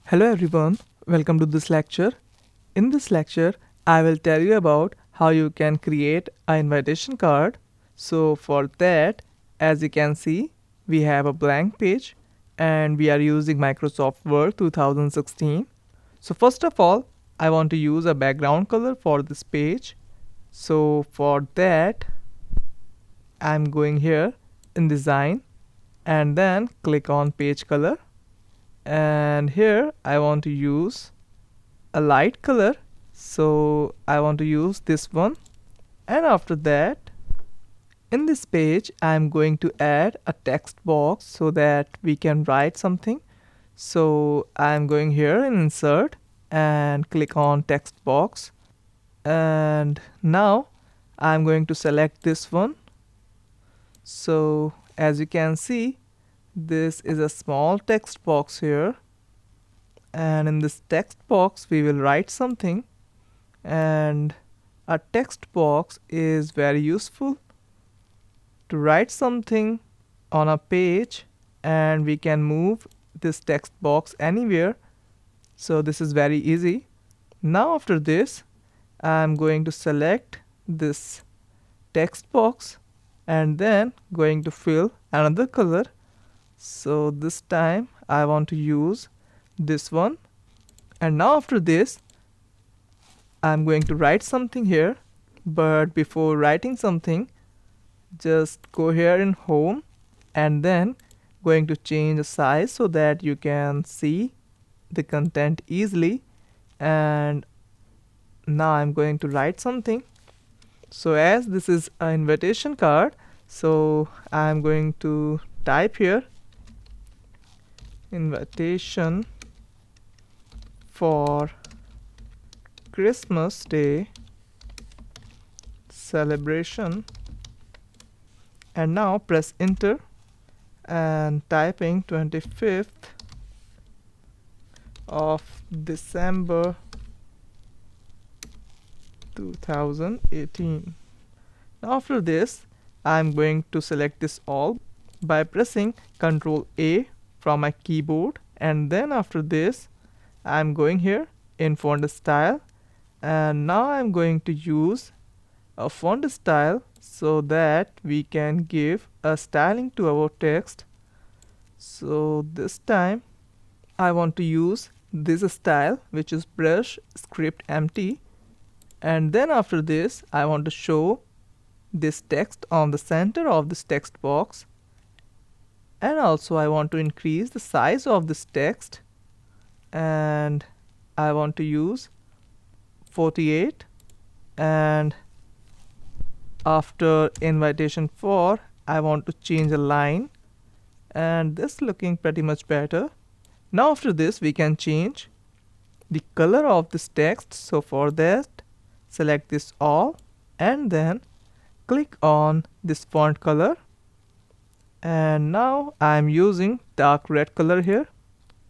Hello everyone, welcome to this lecture. In this lecture, I will tell you about how you can create an invitation card. So for that, as you can see, we have a blank page and we are using Microsoft Word 2016. So first of all, I want to use a background color for this page. So for that, I'm going here in design and then click on page color, and here I want to use a light color, so I want to use this one. And after that, in this page I'm going to add a text box so that we can write something. So I'm going here in insert and click on text box, and now I'm going to select this one. So as you can see, this is a small text box here, and in this text box we will write something. And a text box is very useful to write something on a page, and we can move this text box anywhere, so this is very easy. Now after this, I'm going to select this text box and then going to fill another color. So this time I want to use this one. And now after this, I'm going to write something here. But before writing something, just go here in home and then going to change the size so that you can see the content easily. And now I'm going to write something. So as this is an invitation card, so I'm going to type here invitation for Christmas Day celebration, and now press enter and typing 25th of December 2018. Now after this, I'm going to select this all by pressing Ctrl A from my keyboard, and then after this I'm going here in font style, and now I'm going to use a font style so that we can give a styling to our text. So this time I want to use this style, which is brush script empty, and then after this I want to show this text on the center of this text box, and also I want to increase the size of this text, and I want to use 48. And after invitation for, I want to change a line, and this looking pretty much better. Now after this, we can change the color of this text. So for that, select this all and then click on this font color, and now I'm using dark red color here.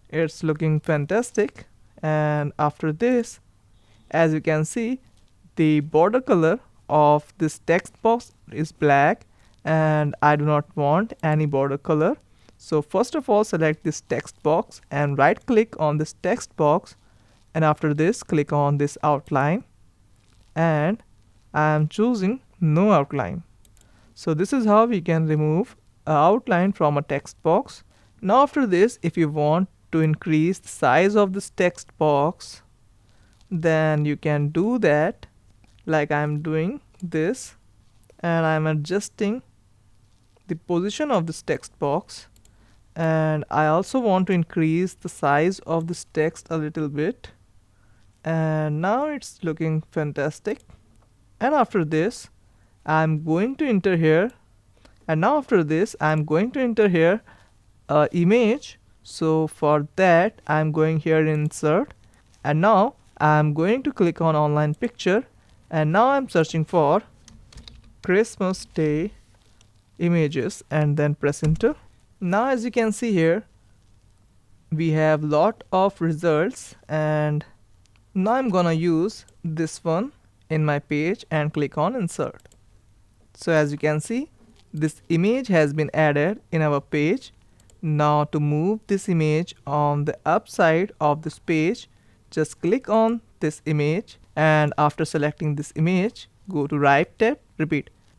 It's looking fantastic. And after this, as you can see, the border color of this text box is black, and I do not want any border color. So first of all, select this text box and right click on this text box, and after this click on this outline, and I am choosing no outline. So this is how we can remove an outline from a text box. Now after this, if you want to increase the size of this text box, then you can do that like I'm doing this, and I'm adjusting the position of this text box, and I also want to increase the size of this text a little bit, and now it's looking fantastic. And after this, I'm going to enter here, and now after this I'm going to enter here image. So for that, I'm going here in insert, and now I'm going to click on online picture, and now I'm searching for Christmas Day images and then press enter. Now as you can see here, we have lot of results, and now I'm gonna use this one in my page and click on insert. So as you can see, this image has been added in our page. Now to move this image on the upside of this page, just click on this image, and after selecting this image, go to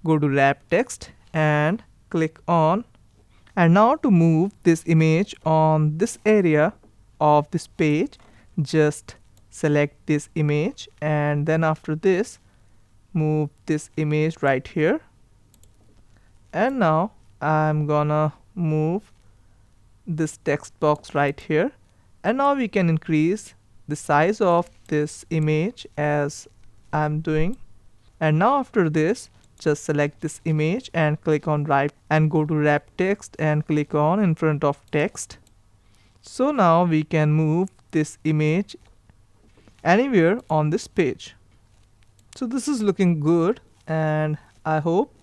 go to wrap text and click on. And now to move this image on this area of this page, just select this image, and then after this, move this image right here. And now I'm gonna move this text box right here, and now we can increase the size of this image as I'm doing. And now after this, just select this image and click on wrap and go to wrap text and click on in front of text. So now we can move this image anywhere on this page. So this is looking good, and I hope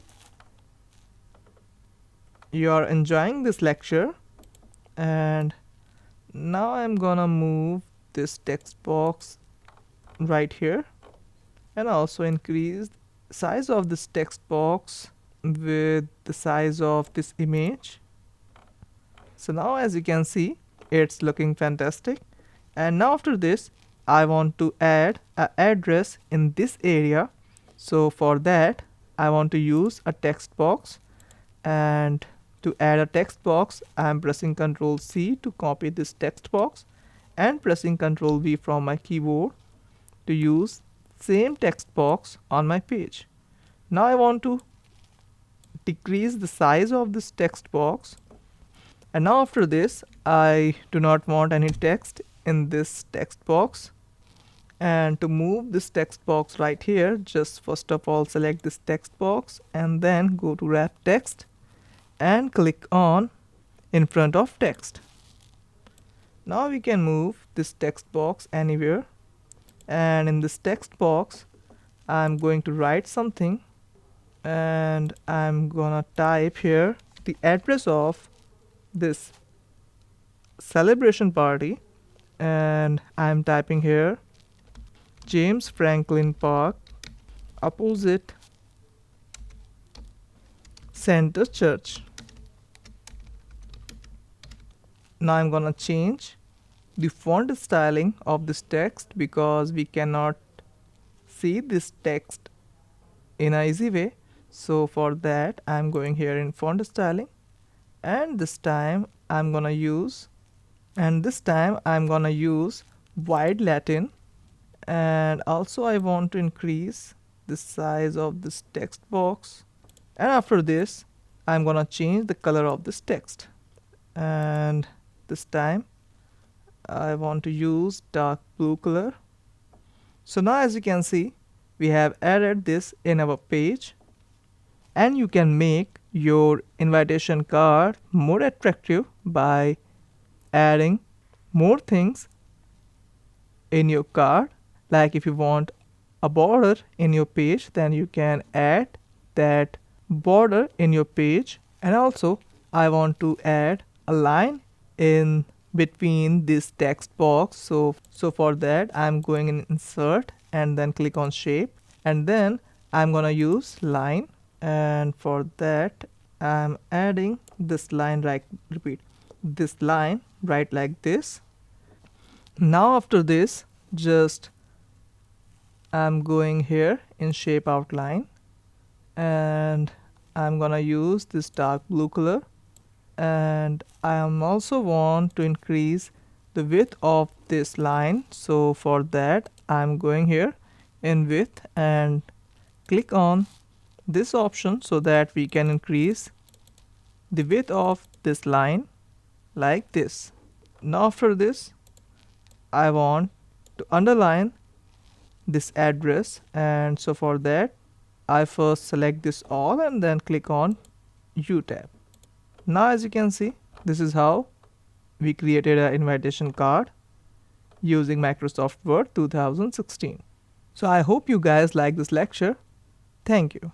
you are enjoying this lecture. And now I'm gonna move this text box right here and also increase size of this text box with the size of this image. So now as you can see, it's looking fantastic. And now after this, I want to add an address in this area. So for that, I want to use a text box, and to add a text box, I am pressing Ctrl C to copy this text box and pressing Ctrl V from my keyboard to use same text box on my page. Now I want to decrease the size of this text box, and now after this, I do not want any text in this text box. And to move this text box right here, just first of all select this text box and then go to wrap text and click on in front of text. Now we can move this text box anywhere, and in this text box I'm going to write something, and I'm gonna type here the address of this celebration party, and I'm typing here James Franklin Park opposite Center Church. Now I'm gonna change the font styling of this text because we cannot see this text in an easy way. So for that, I'm going here in font styling, and this time I'm gonna use wide Latin. And also I want to increase the size of this text box, and after this I'm gonna change the color of this text, and this time I want to use dark blue color. So now as you can see, we have added this in our page, and you can make your invitation card more attractive by adding more things in your card. Like if you want a border in your page, then you can add that border in your page. And also I want to add a line in between this text box. So for that, I'm going in insert and then click on shape, and then I'm gonna use line, and for that I'm adding this line this line right like this. Now after this, just I'm going here in shape outline, and I'm gonna use this dark blue color, and I am also want to increase the width of this line. So for that, I'm going here in width and click on this option so that we can increase the width of this line like this. Now after this, I want to underline this address, and so for that I first select this all and then click on U tab. Now as you can see, this is how we created an invitation card using Microsoft Word 2016. So I hope you guys like this lecture. Thank you.